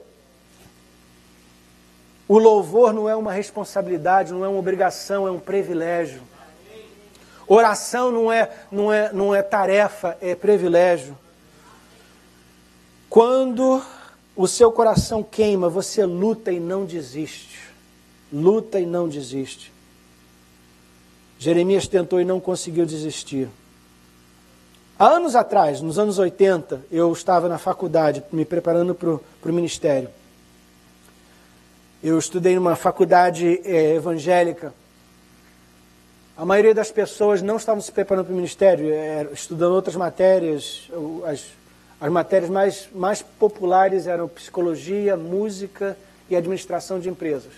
Speaker 1: o louvor não é uma responsabilidade, não é uma obrigação, é um privilégio. Oração não é tarefa, é privilégio. Quando o seu coração queima, você luta e não desiste. Luta e não desiste. Jeremias tentou e não conseguiu desistir. Há anos atrás, nos anos 80, eu estava na faculdade, me preparando para o ministério. Eu estudei numa faculdade evangélica. A maioria das pessoas não estavam se preparando para o ministério, estudando outras matérias. As matérias mais populares eram psicologia, música e administração de empresas.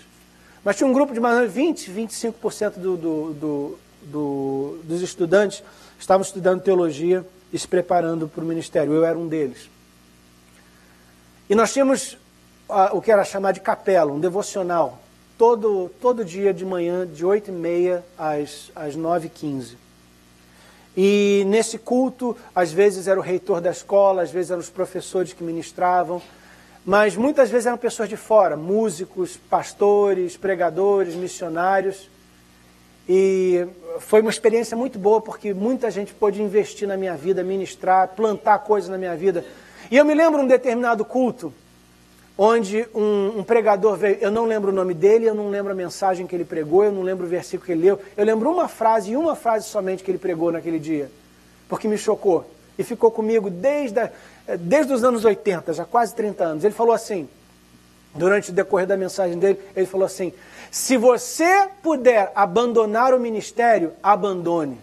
Speaker 1: Mas tinha um grupo de mais ou menos 25% dos estudantes estavam estudando teologia e se preparando para o ministério. Eu era um deles. E nós tínhamos o que era chamado de capela, um devocional, todo dia de manhã, de 8h30 às 9h15. E nesse culto, às vezes era o reitor da escola, às vezes eram os professores que ministravam, mas muitas vezes eram pessoas de fora, músicos, pastores, pregadores, missionários. E foi uma experiência muito boa, porque muita gente pôde investir na minha vida, ministrar, plantar coisas na minha vida. E eu me lembro de um determinado culto, onde um pregador veio, eu não lembro o nome dele, eu não lembro a mensagem que ele pregou, eu não lembro o versículo que ele leu, eu lembro uma frase somente que ele pregou naquele dia, porque me chocou, e ficou comigo desde os anos 80, já quase 30 anos. Ele falou assim, durante o decorrer da mensagem dele, ele falou assim, se você puder abandonar o ministério, abandone.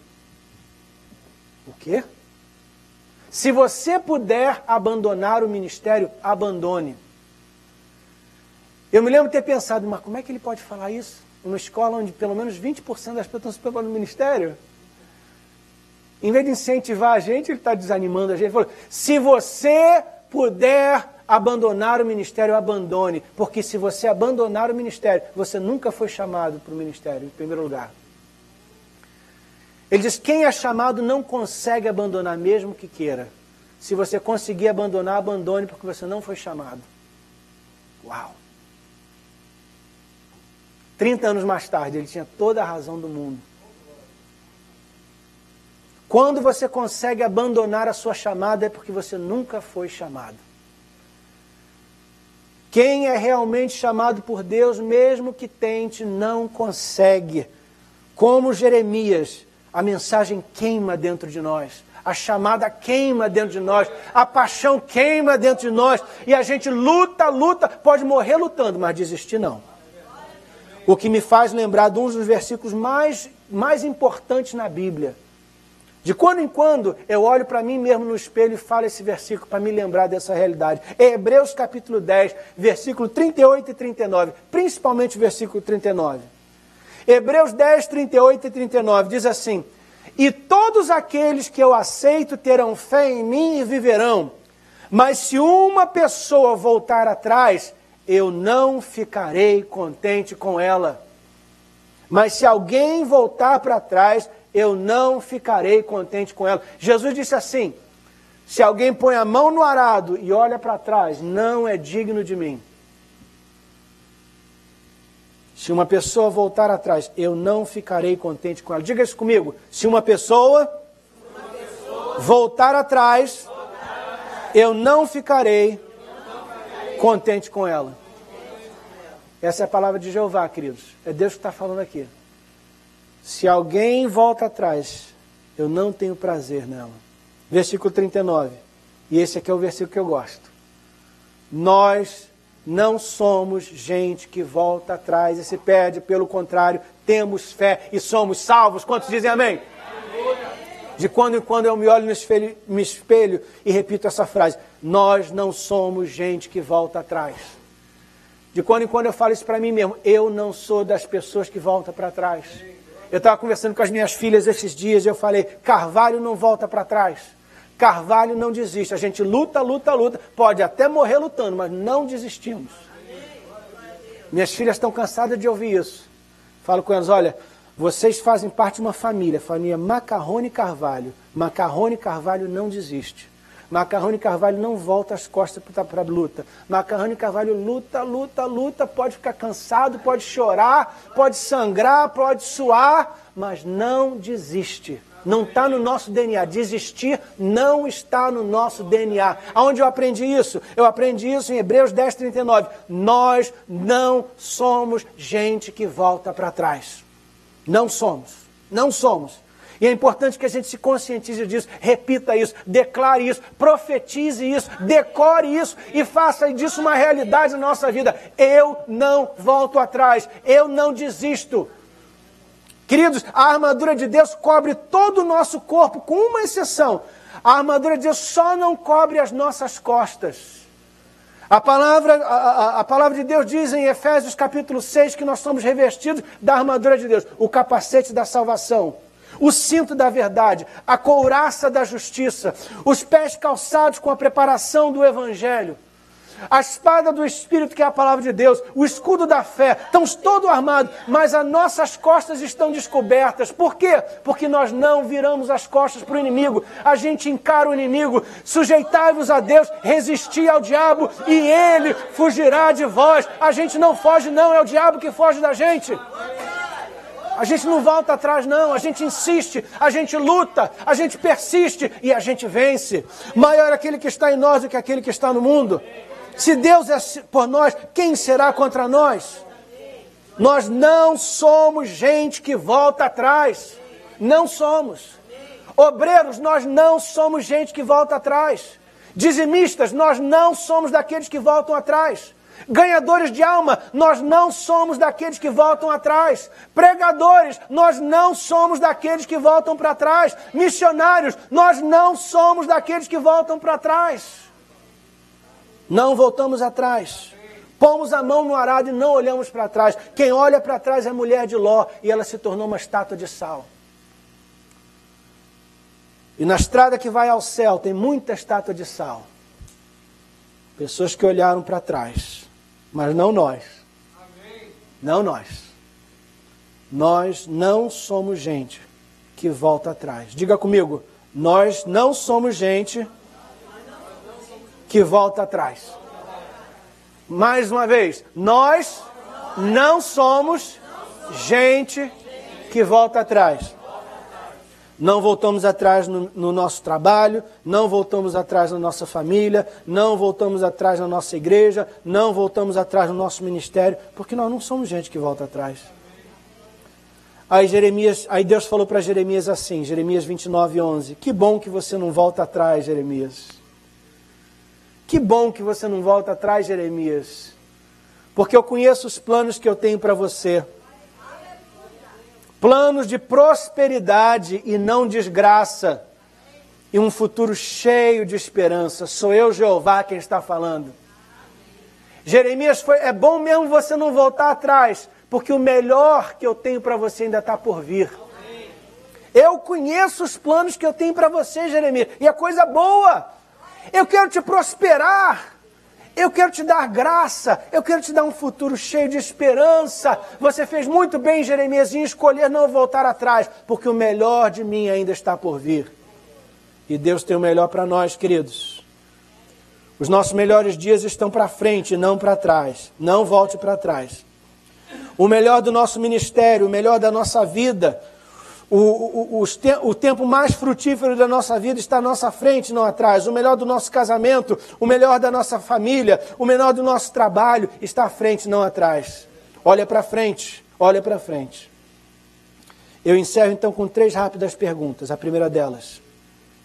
Speaker 1: O quê? Se você puder abandonar o ministério, abandone. Eu me lembro de ter pensado, mas como é que ele pode falar isso? Numa escola onde pelo menos 20% das pessoas estão se preparando no ministério? Em vez de incentivar a gente, ele está desanimando a gente. Ele falou, se você puder abandonar o ministério, abandone. Porque se você abandonar o ministério, você nunca foi chamado para o ministério, em primeiro lugar. Ele diz, quem é chamado não consegue abandonar mesmo que queira. Se você conseguir abandonar, abandone, porque você não foi chamado. Uau! 30 anos mais tarde, ele tinha toda a razão do mundo. Quando você consegue abandonar a sua chamada, é porque você nunca foi chamado. Quem é realmente chamado por Deus, mesmo que tente, não consegue. Como Jeremias, a mensagem queima dentro de nós. A chamada queima dentro de nós. A paixão queima dentro de nós. E a gente luta, pode morrer lutando, mas desistir não. O que me faz lembrar de um dos versículos mais importantes na Bíblia. De quando em quando eu olho para mim mesmo no espelho e falo esse versículo para me lembrar dessa realidade. É Hebreus capítulo 10, versículo 38 e 39, principalmente o versículo 39. Hebreus 10, 38 e 39 diz assim, e todos aqueles que eu aceito terão fé em mim e viverão, mas se uma pessoa voltar atrás, eu não ficarei contente com ela. Mas se alguém voltar para trás, eu não ficarei contente com ela. Jesus disse assim, se alguém põe a mão no arado e olha para trás, não é digno de mim. Se uma pessoa voltar atrás, eu não ficarei contente com ela. Diga isso comigo. Se uma pessoa voltar atrás, eu não ficarei contente com ela. Essa é a palavra de Jeová, queridos. É Deus que está falando aqui. Se alguém volta atrás, eu não tenho prazer nela. Versículo 39. E esse aqui é o versículo que eu gosto. Nós não somos gente que volta atrás e se perde. Pelo contrário, temos fé e somos salvos. Quantos dizem amém? De quando em quando eu me olho no espelho e repito essa frase: nós não somos gente que volta atrás. De quando em quando eu falo isso para mim mesmo: eu não sou das pessoas que voltam para trás. Eu estava conversando com as minhas filhas esses dias e eu falei: Carvalho não volta para trás. Carvalho não desiste. A gente luta, luta, luta. Pode até morrer lutando, mas não desistimos. Minhas filhas estão cansadas de ouvir isso. Falo com elas: olha, vocês fazem parte de uma família Macarrone Carvalho. Macarrone Carvalho não desiste. Macarrone Carvalho não volta as costas para a luta. Macarrone Carvalho luta, luta, luta, pode ficar cansado, pode chorar, pode sangrar, pode suar, mas não desiste. Não está no nosso DNA. Desistir não está no nosso DNA. Aonde eu aprendi isso? Eu aprendi isso em Hebreus 10:39. Nós não somos gente que volta para trás. Não somos. Não somos. E é importante que a gente se conscientize disso, repita isso, declare isso, profetize isso, decore isso e faça disso uma realidade na nossa vida. Eu não volto atrás, eu não desisto. Queridos, a armadura de Deus cobre todo o nosso corpo, com uma exceção. A armadura de Deus só não cobre as nossas costas. A palavra de Deus diz em Efésios capítulo 6 que nós somos revestidos da armadura de Deus, o capacete da salvação, o cinto da verdade, a couraça da justiça, os pés calçados com a preparação do Evangelho, a espada do Espírito, que é a palavra de Deus, o escudo da fé. Estamos todos armados, mas as nossas costas estão descobertas. Por quê? Porque nós não viramos as costas para o inimigo. A gente encara o inimigo. Sujeitai-vos a Deus, resisti ao diabo e ele fugirá de vós. A gente não foge não, é o diabo que foge da gente. A gente não volta atrás não, a gente insiste, a gente luta, a gente persiste e a gente vence. Maior é aquele que está em nós do que aquele que está no mundo. Se Deus é por nós, quem será contra nós? Nós não somos gente que volta atrás. Não somos. Obreiros, nós não somos gente que volta atrás. Dizimistas, nós não somos daqueles que voltam atrás. Ganhadores de alma, nós não somos daqueles que voltam atrás. Pregadores, nós não somos daqueles que voltam para trás. Missionários, nós não somos daqueles que voltam para trás. Não voltamos atrás. Pomos a mão no arado e não olhamos para trás. Quem olha para trás é a mulher de Ló e ela se tornou uma estátua de sal. E na estrada que vai ao céu tem muita estátua de sal. Pessoas que olharam para trás. Mas não nós. Não nós. Nós não somos gente que volta atrás. Diga comigo, nós não somos gente que volta atrás. Mais uma vez, nós não somos gente que volta atrás. Não voltamos atrás no nosso trabalho, não voltamos atrás na nossa família, não voltamos atrás na nossa igreja, não voltamos atrás no nosso ministério, porque nós não somos gente que volta atrás. Aí Deus falou para Jeremias assim, Jeremias 29:11, que bom que você não volta atrás, Jeremias. Que bom que você não volta atrás, Jeremias, porque eu conheço os planos que eu tenho para você. Planos de prosperidade e não desgraça, e um futuro cheio de esperança. Sou eu, Jeová, quem está falando. Jeremias, é bom mesmo você não voltar atrás, porque o melhor que eu tenho para você ainda está por vir. Eu conheço os planos que eu tenho para você, Jeremias, e é coisa boa. Eu quero te prosperar, eu quero te dar graça, eu quero te dar um futuro cheio de esperança. Você fez muito bem, Jeremias, em escolher não voltar atrás, porque o melhor de mim ainda está por vir. E Deus tem o melhor para nós, queridos. Os nossos melhores dias estão para frente, não para trás. Não volte para trás. O melhor do nosso ministério, o melhor da nossa vida, o tempo mais frutífero da nossa vida está à nossa frente, não atrás. O melhor do nosso casamento, o melhor da nossa família, o melhor do nosso trabalho está à frente, não atrás. Olha para frente, olha para frente. Eu encerro então com 3 rápidas perguntas. A primeira delas,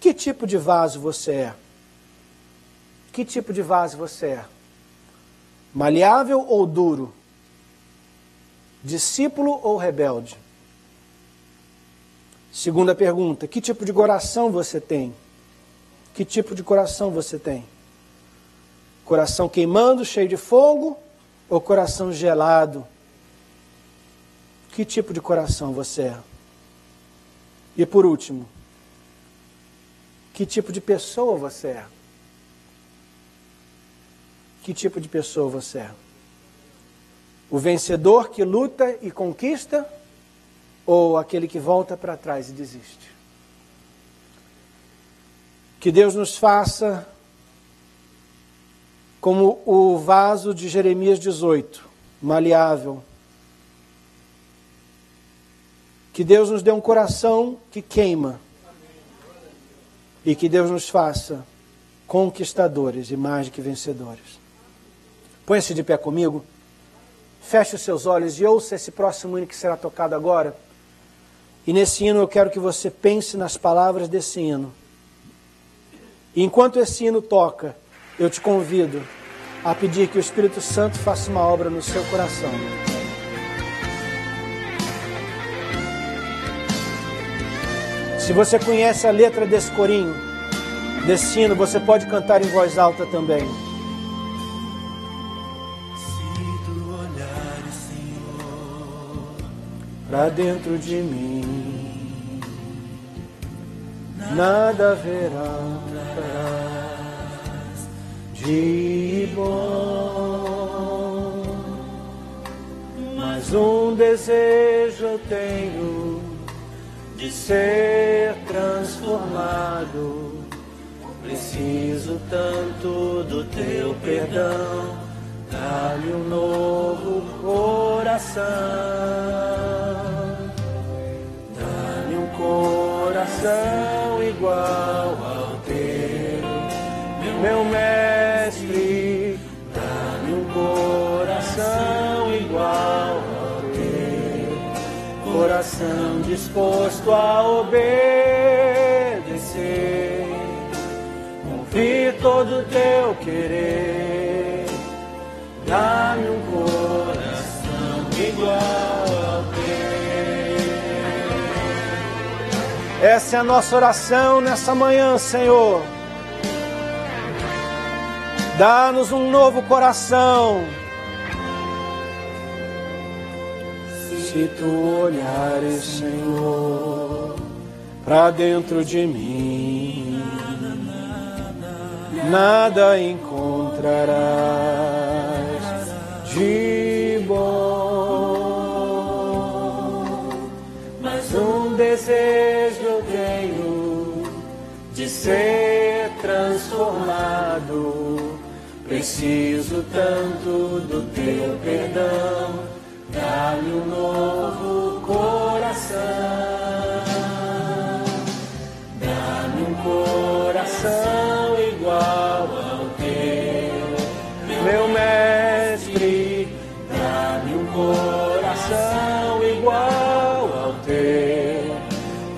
Speaker 1: que tipo de vaso você é? Que tipo de vaso você é? Maleável ou duro? discípulo ou rebelde? Segunda pergunta, que tipo de coração você tem? Que tipo de coração você tem? Coração queimando, cheio de fogo, ou coração gelado? Que tipo de coração você é? E por último, que tipo de pessoa você é? Que tipo de pessoa você é? O vencedor que luta e conquista, ou aquele que volta para trás e desiste? Que Deus nos faça como o vaso de Jeremias 18, maleável. Que Deus nos dê um coração que queima. E que Deus nos faça conquistadores e mais do que vencedores. Põe-se de pé comigo. Feche os seus olhos e ouça esse próximo hino que será tocado agora. E nesse hino eu quero que você pense nas palavras desse hino. E enquanto esse hino toca, eu te convido a pedir que o Espírito Santo faça uma obra no seu coração. Se você conhece a letra desse corinho, desse hino, você pode cantar em voz alta também.
Speaker 2: Se tu olhares, Senhor,
Speaker 1: Pra dentro de mim, nada haverá de bom, mas um desejo eu tenho de ser transformado. Preciso tanto do teu perdão, dá-me um novo coração, dá-me um coração igual ao teu, meu mestre, dá-me um coração igual ao teu, coração disposto a obedecer, cumprir todo o teu querer, dá-me um coração igual ao teu. Essa é a nossa oração nessa manhã, Senhor. Dá-nos um novo coração. Se tu olhares, Senhor, pra dentro de mim, nada encontrarás de bom, mas um desejo eu tenho de ser transformado. Preciso tanto do teu perdão, dá-me um novo coração, dá-me um coração igual ao teu, meu mestre, dá-me um coração igual ao teu,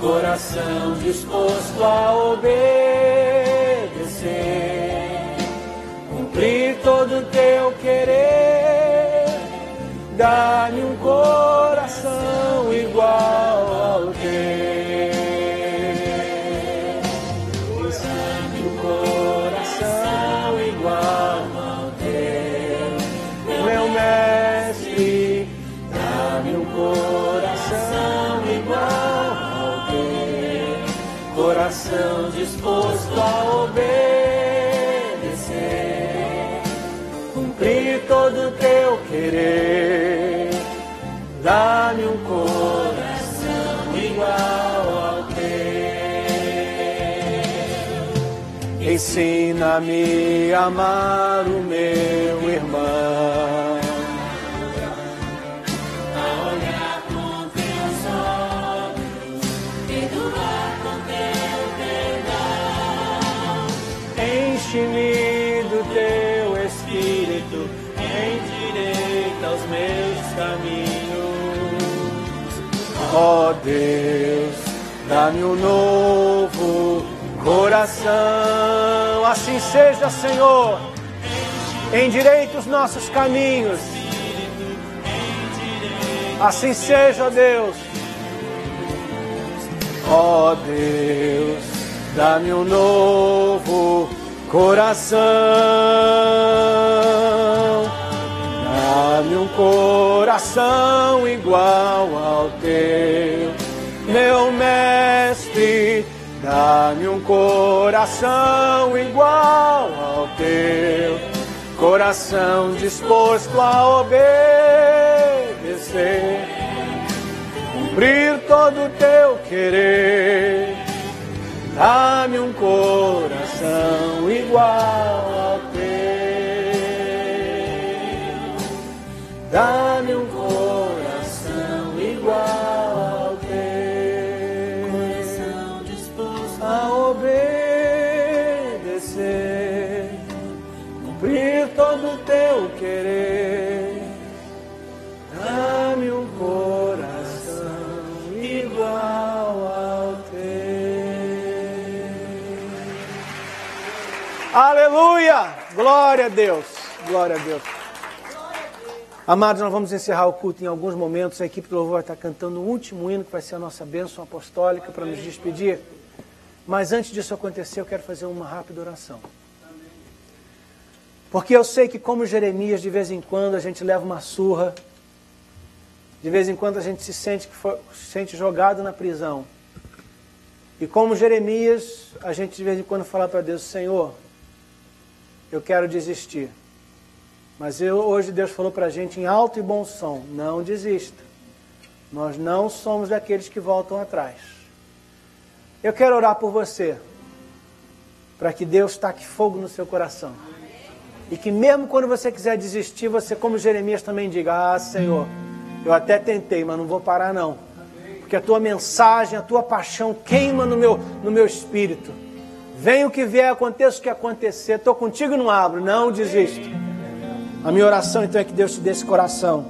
Speaker 1: coração disposto a obedecer, cumprir todo o teu querer, dá-me um coração igual ao teu, dá-me um coração igual ao teu, meu mestre, dá-me um coração igual ao teu, coração disposto a obedecer, cumprir todo o teu querer, dá-me um coração igual ao teu. Ensina-me a amar o meu irmão,
Speaker 2: a olhar com teus olhos, perdoar com teu perdão.
Speaker 1: enche-me do teu Espírito, endireita os meus caminhos. Ó Deus, dá-me um novo coração. Assim seja, Senhor. Endireita os nossos caminhos. Assim seja, Deus. Ó Deus, dá-me um novo coração. Dá-me um coração igual ao teu, meu mestre. Dá-me um coração igual ao teu, coração disposto a obedecer, cumprir todo o teu querer. Dá-me um coração igual ao teu. Dá-me um coração igual ao teu, coração disposto a obedecer, cumprir todo o teu querer. Dá-me um coração igual ao teu. Aleluia! Glória a Deus! Glória a Deus! Amados, nós vamos encerrar o culto em alguns momentos. A equipe do louvor vai estar cantando o último hino, que vai ser a nossa bênção apostólica para nos despedir. Mas antes disso acontecer, eu quero fazer uma rápida oração. Porque eu sei que, como Jeremias, de vez em quando a gente leva uma surra, de vez em quando a gente se sente jogado na prisão. E como Jeremias, a gente de vez em quando fala para Deus: Senhor, eu quero desistir. Mas hoje Deus falou para a gente em alto e bom som: não desista. Nós não somos daqueles que voltam atrás. Eu quero orar por você, para que Deus taque fogo no seu coração. E que mesmo quando você quiser desistir, você, como Jeremias, também diga: ah, Senhor, eu até tentei, mas não vou parar não. Porque a tua mensagem, a tua paixão queima no meu espírito. Venha o que vier, aconteça o que acontecer, estou contigo e não abro, não desisto. A minha oração então é que Deus te dê esse coração.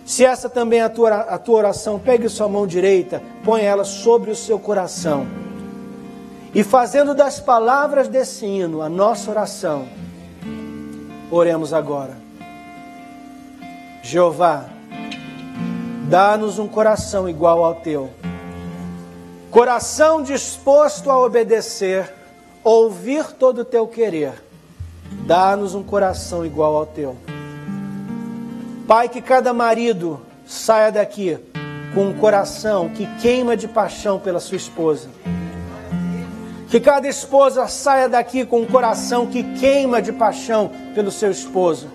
Speaker 1: Se essa também é a tua oração, pegue sua mão direita, põe ela sobre o seu coração. E fazendo das palavras desse hino a nossa oração, oremos agora. Jeová, dá-nos um coração igual ao teu. Coração disposto a obedecer, ouvir todo o teu querer. Dá-nos um coração igual ao teu. Pai, que cada marido saia daqui com um coração que queima de paixão pela sua esposa. Que cada esposa saia daqui com um coração que queima de paixão pelo seu esposo.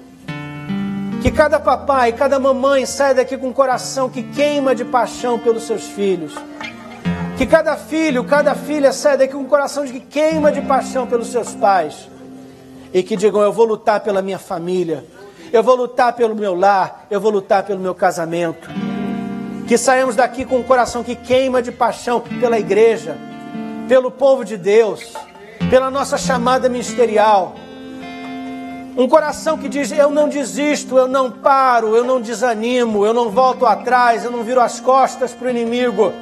Speaker 1: Que cada papai, cada mamãe saia daqui com um coração que queima de paixão pelos seus filhos. Que cada filho, cada filha saia daqui com um coração que queima de paixão pelos seus pais. E que digam: eu vou lutar pela minha família, eu vou lutar pelo meu lar, eu vou lutar pelo meu casamento. Que saímos daqui com um coração que queima de paixão pela igreja, pelo povo de Deus, pela nossa chamada ministerial. Um coração que diz: eu não desisto, eu não paro, eu não desanimo, eu não volto atrás, eu não viro as costas para o inimigo.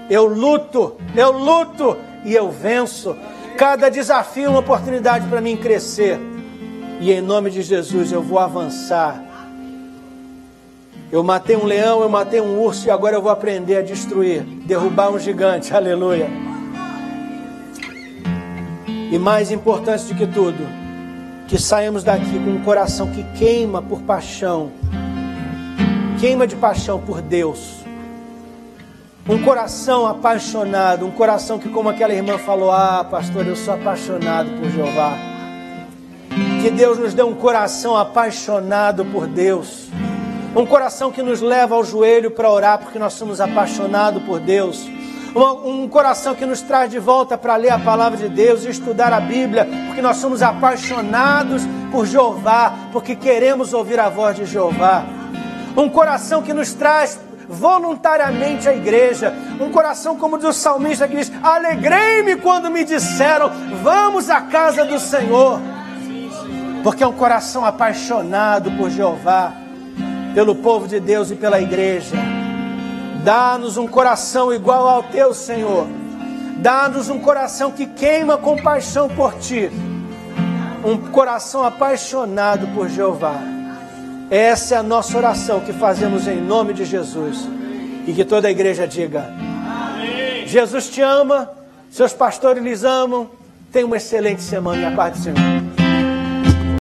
Speaker 1: Eu luto e eu venço. Cada desafio é uma oportunidade para mim crescer. E em nome de Jesus eu vou avançar. Eu matei um leão, eu matei um urso e agora eu vou aprender a destruir, derrubar um gigante. Aleluia. E mais importante do que tudo, que saímos daqui com um coração que queima por paixão. Queima de paixão por Deus. Um coração apaixonado, um coração que, como aquela irmã falou: ah, pastor, eu sou apaixonado por Jeová. Que Deus nos dê um coração apaixonado por Deus. Um coração que nos leva ao joelho para orar porque nós somos apaixonados por Deus. Um coração que nos traz de volta para ler a palavra de Deus e estudar a Bíblia porque nós somos apaixonados por Jeová, porque queremos ouvir a voz de Jeová. Um coração que nos traz voluntariamente à igreja. Um coração como o do salmista, que diz: alegrei-me quando me disseram: vamos à casa do Senhor. Porque é um coração apaixonado por Jeová, pelo povo de Deus e pela igreja. Dá-nos um coração igual ao teu, Senhor. Dá-nos um coração que queima com paixão por ti. Um coração apaixonado por Jeová. Essa é a nossa oração que fazemos em nome de Jesus. E que toda a igreja diga: amém. Jesus te ama, seus pastores lhes amam. Tenha uma excelente semana e a paz do Senhor.